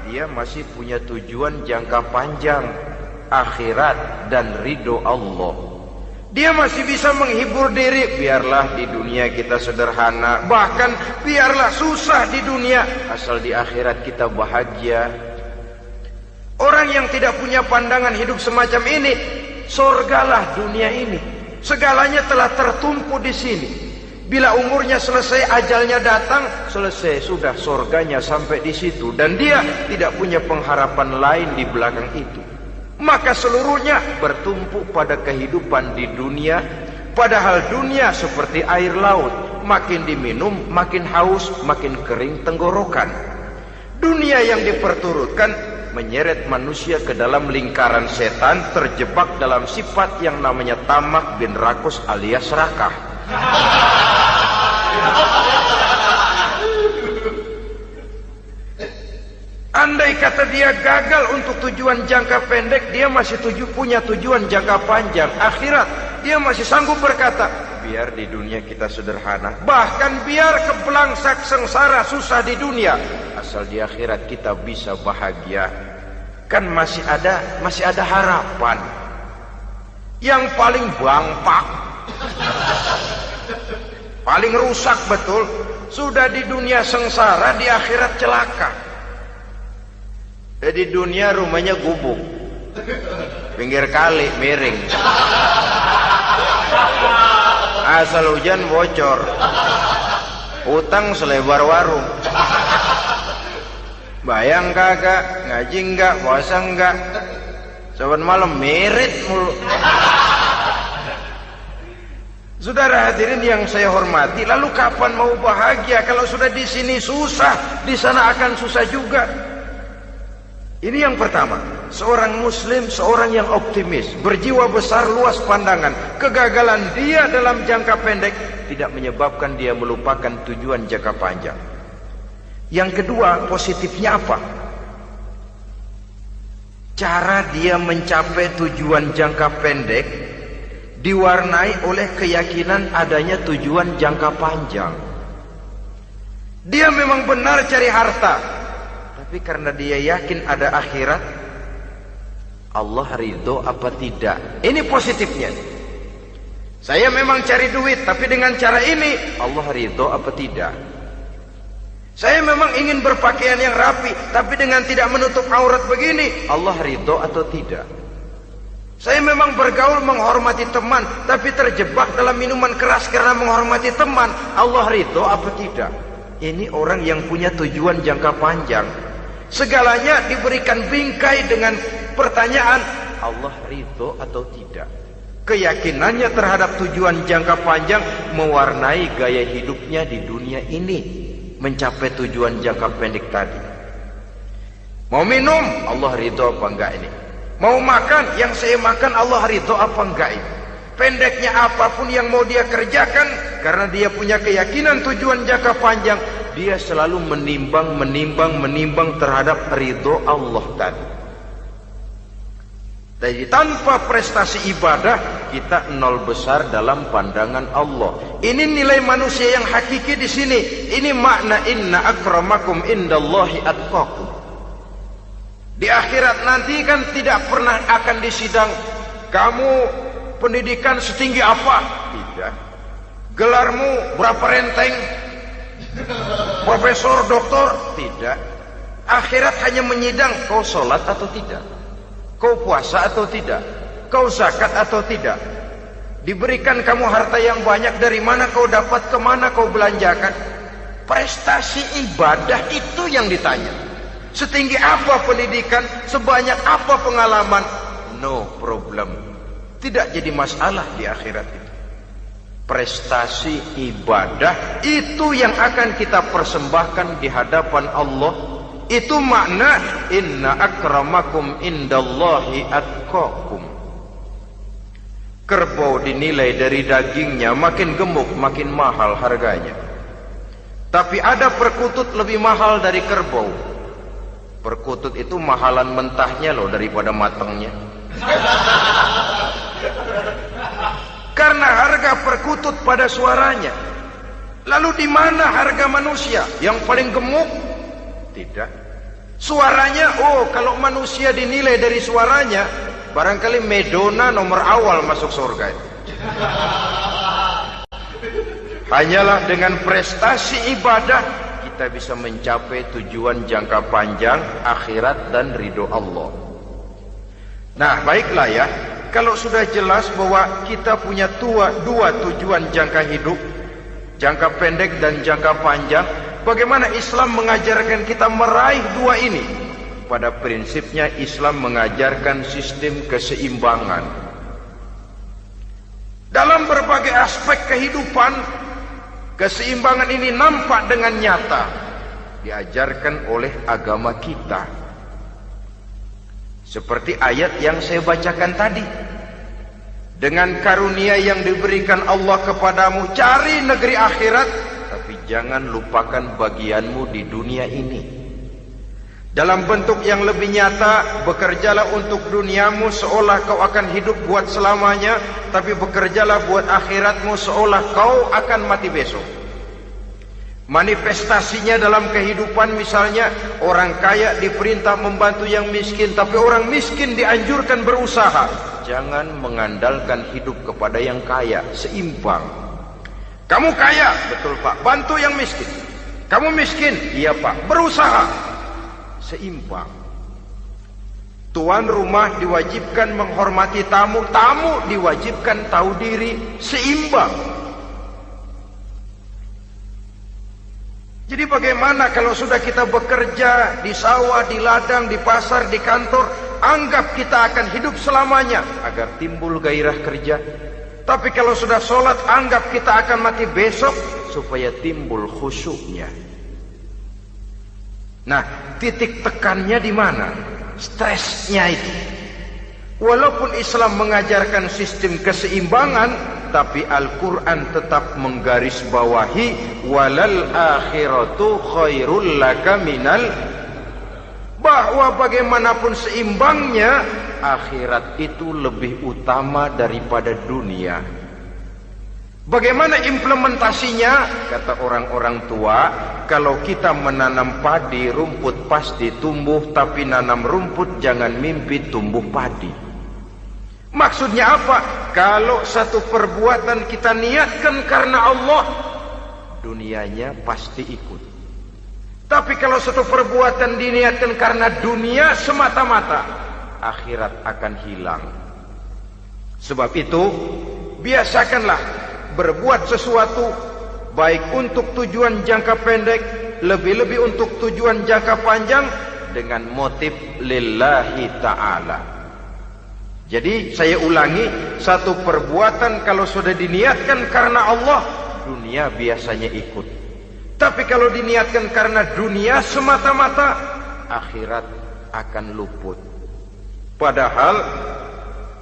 dia masih punya tujuan jangka panjang, akhirat dan ridho Allah. Dia masih bisa menghibur diri, biarlah di dunia kita sederhana, bahkan biarlah susah di dunia, asal di akhirat kita bahagia. Orang yang tidak punya pandangan hidup semacam ini, surgalah dunia ini, segalanya telah tertumpu di sini. Bila umurnya selesai, ajalnya datang, selesai, sudah surganya sampai di situ, dan dia tidak punya pengharapan lain di belakang itu. Maka seluruhnya bertumpu pada kehidupan di dunia, padahal dunia seperti air laut, makin diminum makin haus, makin kering tenggorokan. Dunia yang diperturutkan menyeret manusia ke dalam lingkaran setan, terjebak dalam sifat yang namanya tamak bin rakus alias serakah. Andai kata dia gagal untuk tujuan jangka pendek, dia masih punya tujuan jangka panjang, akhirat. Dia masih sanggup berkata, biar di dunia kita sederhana, bahkan biar kebelangsak sengsara susah di dunia, asal di akhirat kita bisa bahagia. Kan masih ada harapan. Yang paling bangpak, paling rusak betul, sudah di dunia sengsara, di akhirat celaka. Di dunia rumahnya gubuk, pinggir kali miring, asal hujan bocor, utang selebar warung. Bayang kagak, ngaji enggak, puasa enggak, saban malam merit mulu. Saudara hadirin yang saya hormati, lalu kapan mau bahagia kalau sudah di sini susah, di sana akan susah juga. Ini yang pertama, seorang muslim, seorang yang optimis, berjiwa besar, luas pandangan. Kegagalan dia dalam jangka pendek tidak menyebabkan dia melupakan tujuan jangka panjang. Yang kedua, positifnya apa? Cara dia mencapai tujuan jangka pendek diwarnai oleh keyakinan adanya tujuan jangka panjang. Dia memang benar cari harta, tapi karena dia yakin ada akhirat, Allah ridho apa tidak? Ini positifnya. Saya memang cari duit, tapi dengan cara ini Allah ridho apa tidak? Saya memang ingin berpakaian yang rapi, tapi dengan tidak menutup aurat begini, Allah ridho atau tidak? Saya memang bergaul menghormati teman, tapi terjebak dalam minuman keras karena menghormati teman, Allah ridho apa tidak? Ini orang yang punya tujuan jangka panjang. Segalanya diberikan bingkai dengan pertanyaan, Allah ridho atau tidak? Keyakinannya terhadap tujuan jangka panjang mewarnai gaya hidupnya di dunia ini, mencapai tujuan jangka pendek tadi. Mau minum, Allah ridho apa enggak ini? Mau makan, yang saya makan Allah ridho apa enggak ini? Pendeknya apapun yang mau dia kerjakan, karena dia punya keyakinan tujuan jangka panjang, dia selalu menimbang terhadap ridho Allah tadi. Jadi tanpa prestasi ibadah, kita nol besar dalam pandangan Allah. Ini nilai manusia yang hakiki di sini. Ini makna inna akramakum indallahi atqakum. Di akhirat nanti kan tidak pernah akan disidang, kamu pendidikan setinggi apa? Tidak. Gelarmu berapa renteng? Profesor, doktor? Tidak. Akhirat hanya menyidang kau sholat atau tidak, kau puasa atau tidak, kau zakat atau tidak. Diberikan kamu harta yang banyak, dari mana kau dapat, kemana kau belanjakan. Prestasi ibadah itu yang ditanya. Setinggi apa pendidikan, sebanyak apa pengalaman, no problem, tidak jadi masalah di akhirat itu. Prestasi ibadah itu yang akan kita persembahkan di hadapan Allah. Itu makna inna akramakum indallahi atqakum. Kerbau dinilai dari dagingnya, makin gemuk makin mahal harganya. Tapi ada perkutut lebih mahal dari kerbau. Perkutut itu mahalan mentahnya loh daripada matangnya. Karena harga perkutut pada suaranya. Lalu di mana harga manusia yang paling gemuk? Tidak. Suaranya, oh kalau manusia dinilai dari suaranya, barangkali Madonna nomor awal masuk surga. Hanyalah dengan prestasi ibadah kita bisa mencapai tujuan jangka panjang, akhirat dan ridho Allah. Nah, baiklah ya. Kalau sudah jelas bahwa kita punya dua tujuan jangka hidup, jangka pendek dan jangka panjang, bagaimana Islam mengajarkan kita meraih dua ini? Pada prinsipnya Islam mengajarkan sistem keseimbangan. Dalam berbagai aspek kehidupan, keseimbangan ini nampak dengan nyata diajarkan oleh agama kita. Seperti ayat yang saya bacakan tadi. dengan karunia yang diberikan Allah kepadamu, cari negeri akhirat, tapi jangan lupakan bagianmu di dunia ini. Dalam bentuk yang lebih nyata, bekerjalah untuk duniamu seolah kau akan hidup buat selamanya, tapi bekerjalah buat akhiratmu seolah kau akan mati besok. Manifestasinya dalam kehidupan, misalnya orang kaya diperintah membantu yang miskin, tapi orang miskin dianjurkan berusaha. Jangan mengandalkan hidup kepada yang kaya, seimbang. Kamu kaya, betul Pak, bantu yang miskin. Kamu miskin, iya Pak, berusaha. Seimbang. Tuan rumah diwajibkan menghormati tamu, tamu diwajibkan tahu diri, seimbang. Jadi bagaimana kalau sudah kita bekerja di sawah, di ladang, di pasar, di kantor, anggap kita akan hidup selamanya agar timbul gairah kerja. Tapi kalau sudah sholat, anggap kita akan mati besok supaya timbul khusyuknya. Nah, titik tekannya di mana? Stresnya itu. Walaupun Islam mengajarkan sistem keseimbangan, tapi Al-Quran tetap menggarisbawahi walal akhiratu khairul laka minal, bahwa bagaimanapun seimbangnya, akhirat itu lebih utama daripada dunia. Bagaimana implementasinya? Kata orang-orang tua, kalau kita menanam padi, rumput pasti tumbuh, tapi nanam rumput jangan mimpi tumbuh padi. Maksudnya apa? Kalau satu perbuatan kita niatkan karena Allah, dunianya pasti ikut. Tapi kalau satu perbuatan diniatkan karena dunia semata-mata, akhirat akan hilang. Sebab itu, biasakanlah berbuat sesuatu baik untuk tujuan jangka pendek, lebih-lebih untuk tujuan jangka panjang, dengan motif lillahi ta'ala. Jadi saya ulangi, satu perbuatan kalau sudah diniatkan karena Allah, dunia biasanya ikut. Tapi kalau diniatkan karena dunia semata-mata, akhirat akan luput. Padahal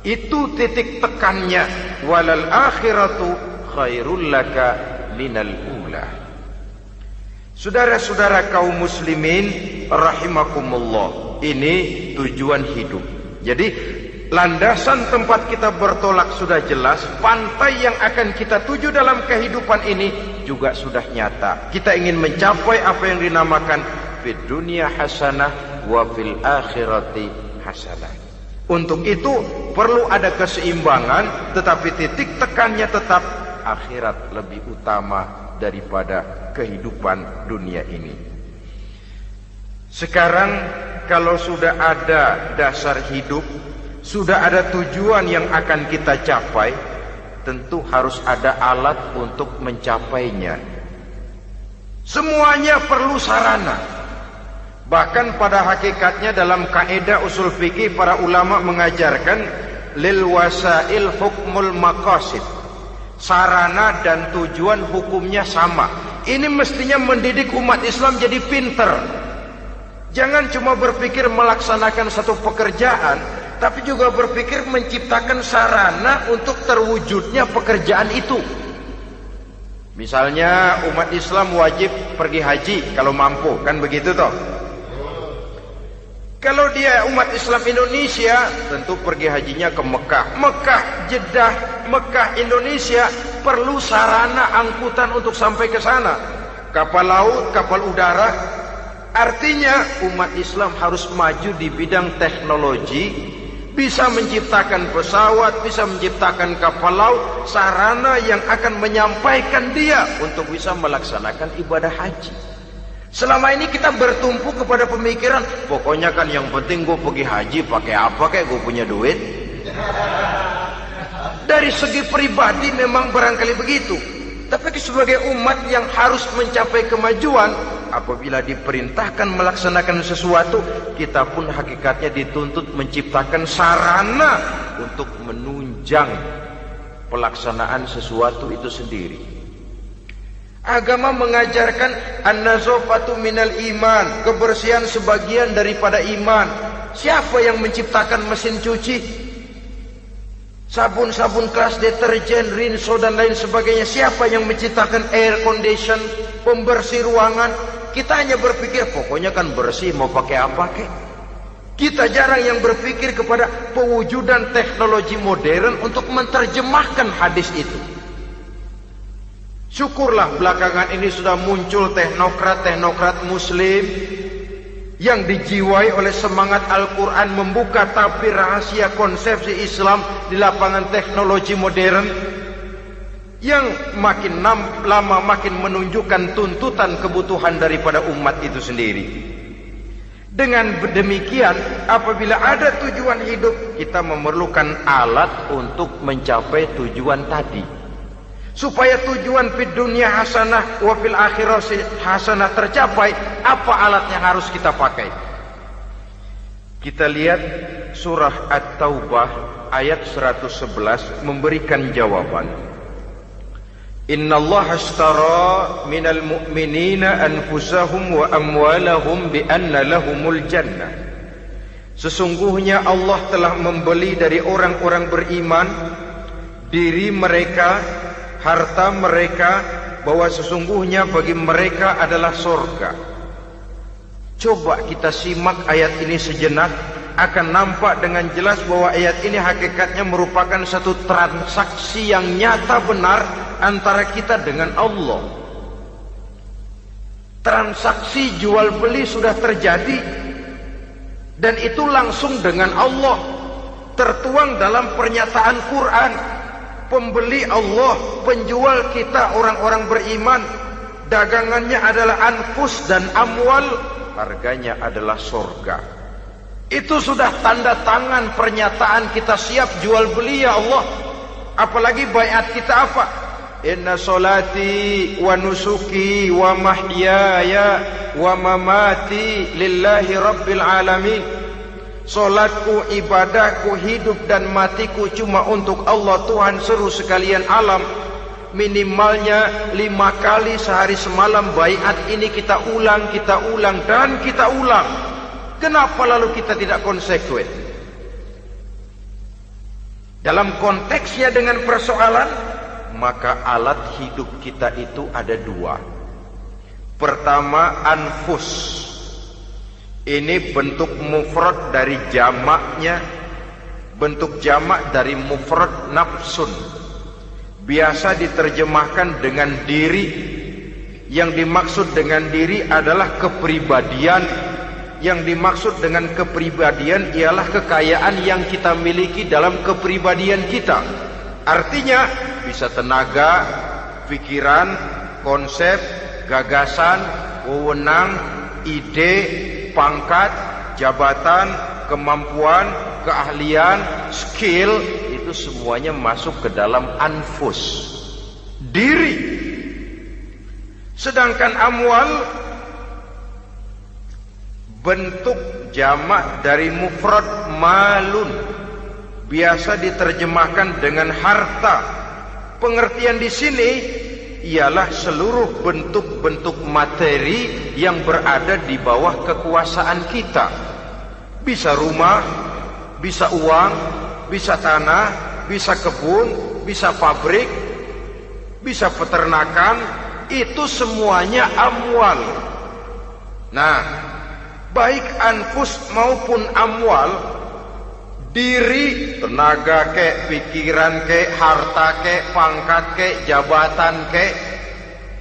itu titik tekannya, walal akhiratu khairul laka minal ula. Saudara-saudara kaum muslimin rahimakumullah, ini tujuan hidup. Jadi landasan tempat kita bertolak sudah jelas, pantai yang akan kita tuju dalam kehidupan ini juga sudah nyata. Kita ingin mencapai apa yang dinamakan fid dunya hasanah wa fil akhirati hasanah. Untuk itu perlu ada keseimbangan, tetapi titik tekannya tetap akhirat lebih utama daripada kehidupan dunia ini. Sekarang kalau sudah ada dasar hidup, sudah ada tujuan yang akan kita capai, tentu harus ada alat untuk mencapainya. Semuanya perlu sarana. Bahkan pada hakikatnya dalam kaidah usul fikih para ulama mengajarkan lil wasail hukmul maqasid. Sarana dan tujuan hukumnya sama. Ini mestinya mendidik umat Islam jadi pinter. Jangan cuma berpikir melaksanakan satu pekerjaan, tapi juga berpikir menciptakan sarana untuk terwujudnya pekerjaan itu. Misalnya umat Islam wajib pergi haji kalau mampu, kan begitu toh? Kalau dia umat Islam Indonesia, tentu pergi hajinya ke Mekah. Mekah, Jeddah, Mekah, Indonesia perlu sarana angkutan untuk sampai ke sana. Kapal laut, kapal udara. Artinya umat Islam harus maju di bidang teknologi, bisa menciptakan pesawat, bisa menciptakan kapal laut, sarana yang akan menyampaikan dia untuk bisa melaksanakan ibadah haji. Selama ini kita bertumpu kepada pemikiran, pokoknya kan yang penting gue pergi haji pakai apa kayak gue punya duit. Dari segi pribadi memang barangkali begitu. Tapi sebagai umat yang harus mencapai kemajuan, apabila diperintahkan melaksanakan sesuatu, kita pun hakikatnya dituntut menciptakan sarana untuk menunjang pelaksanaan sesuatu itu sendiri. Agama mengajarkan an-nazafatu minal iman, kebersihan sebagian daripada iman. Siapa yang menciptakan mesin cuci? Sabun-sabun kelas, deterjen, rinso dan lain sebagainya. Siapa yang menciptakan air condition, pembersih ruangan? Kita hanya berpikir pokoknya kan bersih, mau pakai apa kek. Kita jarang yang berpikir kepada pewujudan teknologi modern untuk menerjemahkan hadis itu. Syukurlah belakangan ini sudah muncul teknokrat-teknokrat muslim yang dijiwai oleh semangat Al-Quran membuka tabir rahasia konsepsi Islam di lapangan teknologi modern yang makin lama makin menunjukkan tuntutan kebutuhan daripada umat itu sendiri. Dengan demikian, apabila ada tujuan hidup, kita memerlukan alat untuk mencapai tujuan tadi. Supaya tujuan fid dunia hasanah wa fil akhirati hasanah tercapai, apa alat yang harus kita pakai? Kita lihat surah At-Taubah ayat 111 memberikan jawaban. Innallaha ashtara minal mu'minina anfusahum wa amwalahum bi anna lahumul jannah. Sesungguhnya Allah telah membeli dari orang-orang beriman diri mereka, harta mereka, bahwa sesungguhnya bagi mereka adalah surga. Coba kita simak ayat ini sejenak, akan nampak dengan jelas bahwa ayat ini hakikatnya merupakan satu transaksi yang nyata benar antara kita dengan Allah. Transaksi jual beli sudah terjadi, dan itu langsung dengan Allah, tertuang dalam pernyataan Quran. Pembeli Allah, penjual kita orang-orang beriman. Dagangannya adalah anfus dan amwal, harganya adalah surga. Itu sudah tanda tangan pernyataan kita siap jual beli ya Allah. Apalagi baiat kita apa? Inna solati wa nusuki wa mahyaya wa mamati lillahi rabbil alamin. Solatku, ibadahku, hidup dan matiku cuma untuk Allah Tuhan seluruh sekalian alam. Minimalnya 5 kali sehari semalam baiat ini kita ulang dan kita ulang. Kenapa lalu kita tidak konsekuen? Dalam konteksnya dengan persoalan, maka alat hidup kita itu ada 2. Pertama, anfus. Ini bentuk mufrad dari jamaknya, bentuk jamak dari mufrad nafsun. Biasa diterjemahkan dengan diri. Yang dimaksud dengan diri adalah kepribadian. Yang dimaksud dengan kepribadian ialah kekayaan yang kita miliki dalam kepribadian kita. Artinya bisa tenaga, pikiran, konsep, gagasan, wewenang, ide, pangkat, jabatan, kemampuan, keahlian, skill, itu semuanya masuk ke dalam anfus, diri. Sedangkan amwal bentuk jamak dari mufrad malun, biasa diterjemahkan dengan harta. Pengertian di sini ialah seluruh bentuk-bentuk materi yang berada di bawah kekuasaan kita. Bisa rumah, bisa uang, bisa tanah, bisa kebun, bisa pabrik, bisa peternakan, itu semuanya amwal. Nah, baik anfus maupun amwal, diri, tenaga kek, pikiran kek, harta kek, pangkat kek, jabatan kek,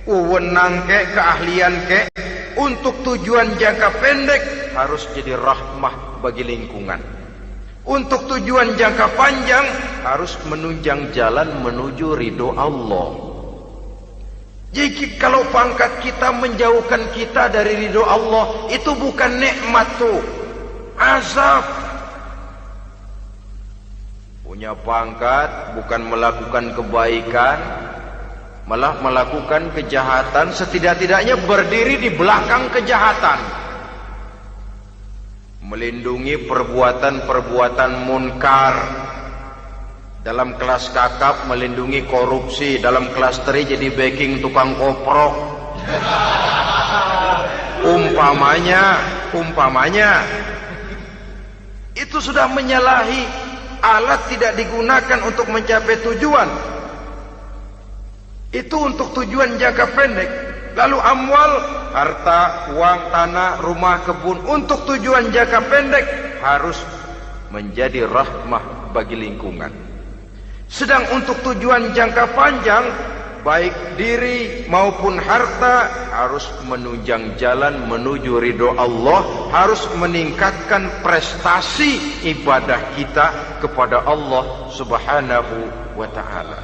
wewenang kek, keahlian kek, untuk tujuan jangka pendek harus jadi rahmah bagi lingkungan. Untuk tujuan jangka panjang harus menunjang jalan menuju ridho Allah. Jadi kalau pangkat kita menjauhkan kita dari ridho Allah, itu bukan nikmat tuh, azab. Punya pangkat bukan melakukan kebaikan, malah melakukan kejahatan, setidak-tidaknya berdiri di belakang kejahatan, melindungi perbuatan-perbuatan munkar. Dalam kelas kakap melindungi korupsi, dalam kelas teri jadi backing tukang koprok. Umpamanya itu sudah menyalahi alat tidak digunakan untuk mencapai tujuan. Itu untuk tujuan jangka pendek. Lalu amwal, harta, uang, tanah, rumah, kebun, untuk tujuan jangka pendek harus menjadi rahmah bagi lingkungan. Sedang untuk tujuan jangka panjang, baik diri maupun harta harus menunjang jalan menuju ridho Allah, harus meningkatkan prestasi ibadah kita kepada Allah Subhanahu wa ta'ala.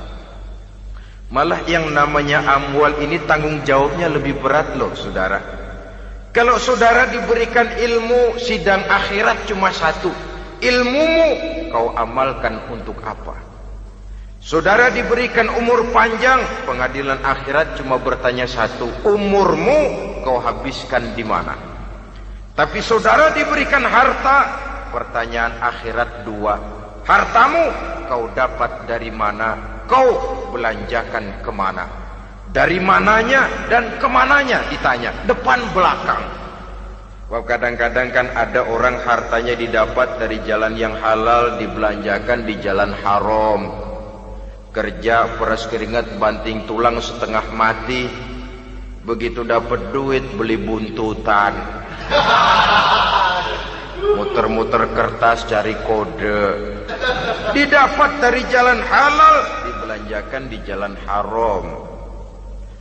Malah yang namanya amwal ini tanggung jawabnya lebih berat loh saudara. Kalau saudara diberikan ilmu, sidang akhirat cuma satu. Ilmumu kau amalkan untuk apa? Saudara diberikan umur panjang, pengadilan akhirat cuma bertanya satu, umurmu kau habiskan di mana? Tapi saudara diberikan harta, pertanyaan akhirat dua, hartamu kau dapat dari mana? Kau belanjakan kemana? Dari mananya dan kemananya ditanya, depan belakang. Wah, kadang-kadang kan ada orang hartanya didapat dari jalan yang halal, dibelanjakan di jalan haram. Kerja peras keringat banting tulang setengah mati, begitu dapat duit beli buntutan, muter-muter kertas cari kode. Didapat dari jalan halal, dibelanjakan di jalan haram.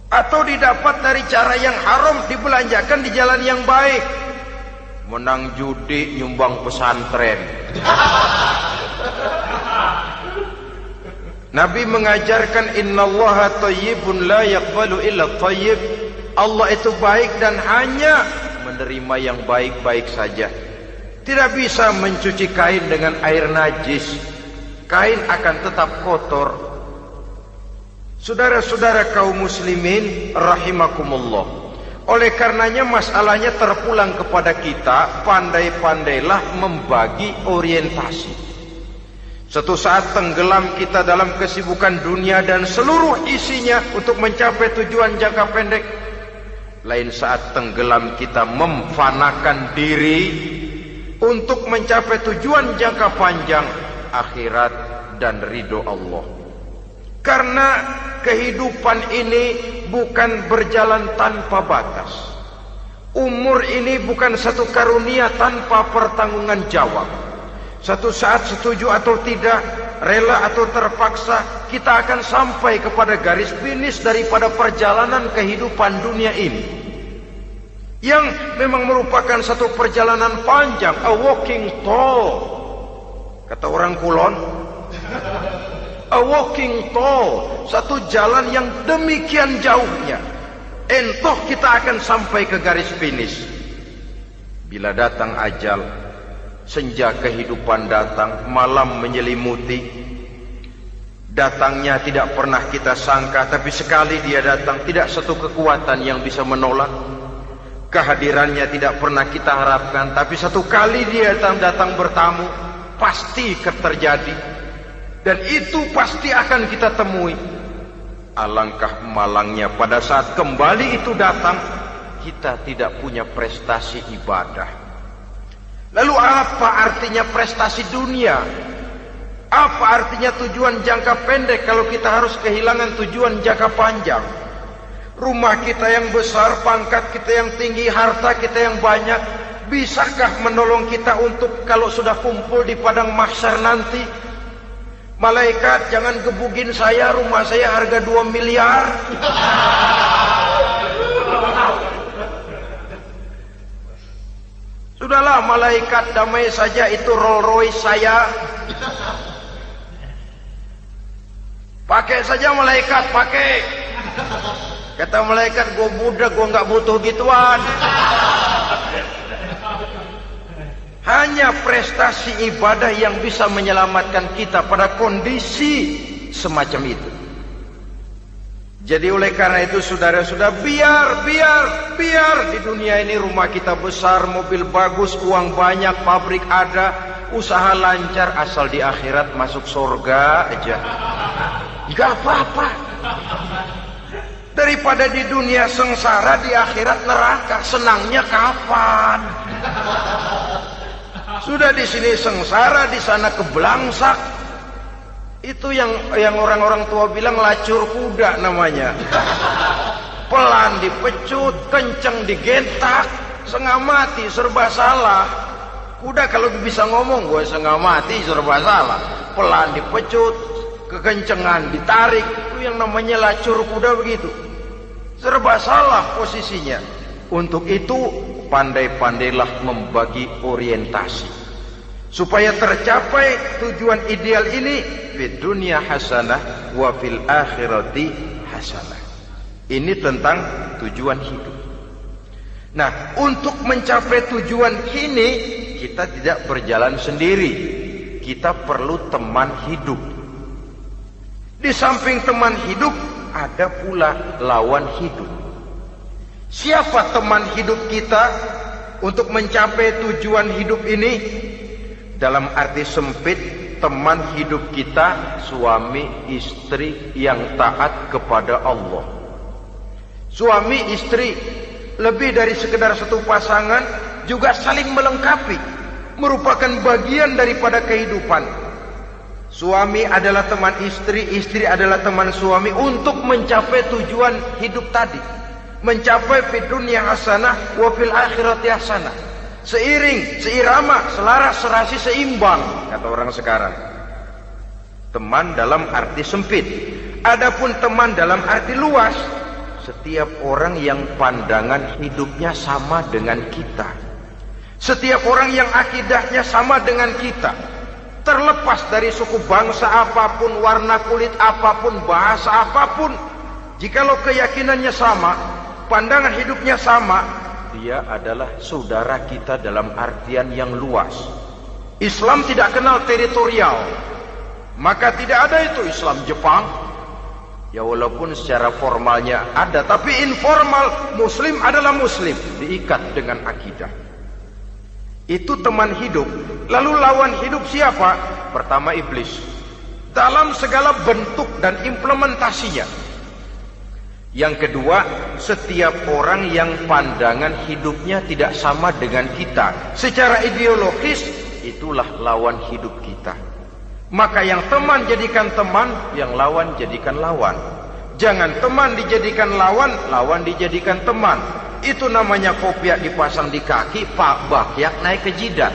Atau didapat dari cara yang haram, dibelanjakan di jalan yang baik. Menang judi, nyumbang pesantren. Nabi mengajarkan innallaha thayyibun la yaqbalu illa thayyib. Allah itu baik dan hanya menerima yang baik-baik saja. Tidak bisa mencuci kain dengan air najis. Kain akan tetap kotor. Saudara-saudara kaum muslimin rahimakumullah. Oleh karenanya masalahnya terpulang kepada kita, pandai-pandailah membagi orientasi. Suatu saat tenggelam kita dalam kesibukan dunia dan seluruh isinya untuk mencapai tujuan jangka pendek. Lain saat tenggelam kita memfanakan diri untuk mencapai tujuan jangka panjang, akhirat dan ridho Allah. Karena kehidupan ini bukan berjalan tanpa batas. Umur ini bukan satu karunia tanpa pertanggungan jawab. Satu saat setuju atau tidak, rela atau terpaksa, kita akan sampai kepada garis finish daripada perjalanan kehidupan dunia ini. Yang memang merupakan satu perjalanan panjang, a walking tall. Kata orang Kulon, a walking tall, satu jalan yang demikian jauhnya. Entoh kita akan sampai ke garis finish. Bila datang ajal, senja kehidupan datang, malam menyelimuti. Datangnya tidak pernah kita sangka, tapi sekali dia datang, tidak satu kekuatan yang bisa menolak. Kehadirannya tidak pernah kita harapkan, tapi satu kali dia datang bertamu, pasti terjadi. Dan itu pasti akan kita temui. Alangkah malangnya pada saat kembali itu datang, kita tidak punya prestasi ibadah. Lalu apa artinya prestasi dunia? Apa artinya tujuan jangka pendek kalau kita harus kehilangan tujuan jangka panjang? Rumah kita yang besar, pangkat kita yang tinggi, harta kita yang banyak, bisakah menolong kita untuk kalau sudah kumpul di padang mahsyar nanti? Malaikat, jangan gebugin saya, rumah saya harga 2 miliar. Sudahlah malaikat, damai saja, itu Rolls Royce saya. Pakai saja malaikat, pakai. Kata malaikat, gue budak, gue nggak butuh gituan. Hanya prestasi ibadah yang bisa menyelamatkan kita pada kondisi semacam itu. Jadi oleh karena itu saudara-saudara, biar di dunia ini rumah kita besar, mobil bagus, uang banyak, pabrik ada, usaha lancar, asal di akhirat masuk surga aja. Gak apa-apa. Daripada di dunia sengsara, di akhirat neraka, senangnya kapan? Sudah di sini sengsara, di sana kebelangsak. Itu yang orang-orang tua bilang lacur kuda namanya. Pelan dipecut, kenceng digentak, setengah mati, serba salah. Kuda kalau bisa ngomong, gue setengah mati, serba salah. Pelan dipecut, kekencengan ditarik, itu yang namanya lacur kuda begitu. Serba salah posisinya. Untuk itu pandai-pandailah membagi orientasi supaya tercapai tujuan ideal ini, fid dunya hasanah wa fil akhirati hasanah. Ini tentang tujuan hidup. Nah, untuk mencapai tujuan ini kita tidak berjalan sendiri. Kita perlu teman hidup. Di samping teman hidup ada pula lawan hidup. Siapa teman hidup kita untuk mencapai tujuan hidup ini? Dalam arti sempit, teman hidup kita suami istri yang taat kepada Allah. Suami istri lebih dari sekedar satu pasangan, juga saling melengkapi, merupakan bagian daripada kehidupan. Suami adalah teman istri, istri adalah teman suami untuk mencapai tujuan hidup tadi, mencapai fid dunya hasanah wa fil akhirati hasanah. Seiring, seirama, selaras, serasi, seimbang, kata orang sekarang. Teman dalam arti sempit. Adapun teman dalam arti luas, setiap orang yang pandangan hidupnya sama dengan kita, setiap orang yang akidahnya sama dengan kita, terlepas dari suku bangsa apapun, warna kulit apapun, bahasa apapun, jikalau keyakinannya sama, pandangan hidupnya sama, dia adalah saudara kita dalam artian yang luas. Islam tidak kenal teritorial, maka tidak ada itu Islam Jepang. Ya walaupun secara formalnya ada, tapi informal muslim adalah muslim, diikat dengan akidah. Itu teman hidup. Lalu lawan hidup siapa? Pertama iblis, dalam segala bentuk dan implementasinya. Yang kedua, setiap orang yang pandangan hidupnya tidak sama dengan kita secara ideologis, itulah lawan hidup kita. Maka yang teman jadikan teman, yang lawan jadikan lawan. Jangan teman dijadikan lawan, lawan dijadikan teman. Itu namanya kopiah dipasang di kaki, pak bakyak naik ke jidat.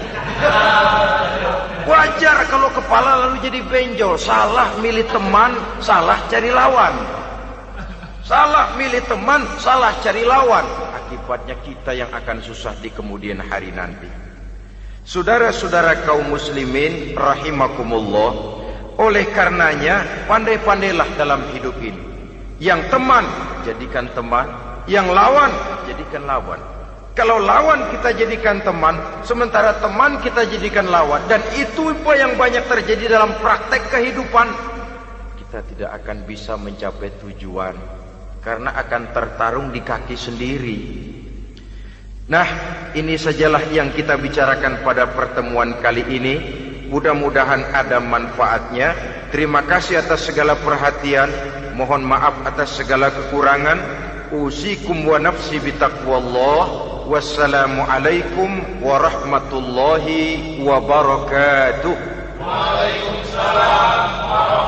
Wajar kalau kepala lalu jadi benjol. Salah milih teman, salah cari lawan. Salah milih teman, salah cari lawan. Akibatnya kita yang akan susah di kemudian hari nanti. Saudara-saudara kaum muslimin rahimakumullah, oleh karenanya pandai-pandailah dalam hidup ini. Yang teman jadikan teman, yang lawan jadikan lawan. Kalau lawan kita jadikan teman, sementara teman kita jadikan lawan, dan itu yang banyak terjadi dalam praktek kehidupan, kita tidak akan bisa mencapai tujuan karena akan tertarung di kaki sendiri. Nah, ini sajalah yang kita bicarakan pada pertemuan kali ini. Mudah-mudahan ada manfaatnya. Terima kasih atas segala perhatian. Mohon maaf atas segala kekurangan. Usikum wa nafsi bitaqwallah. Wassalamualaikum warahmatullahi wabarakatuh. Waalaikumsalam warahmatullahi wabarakatuh.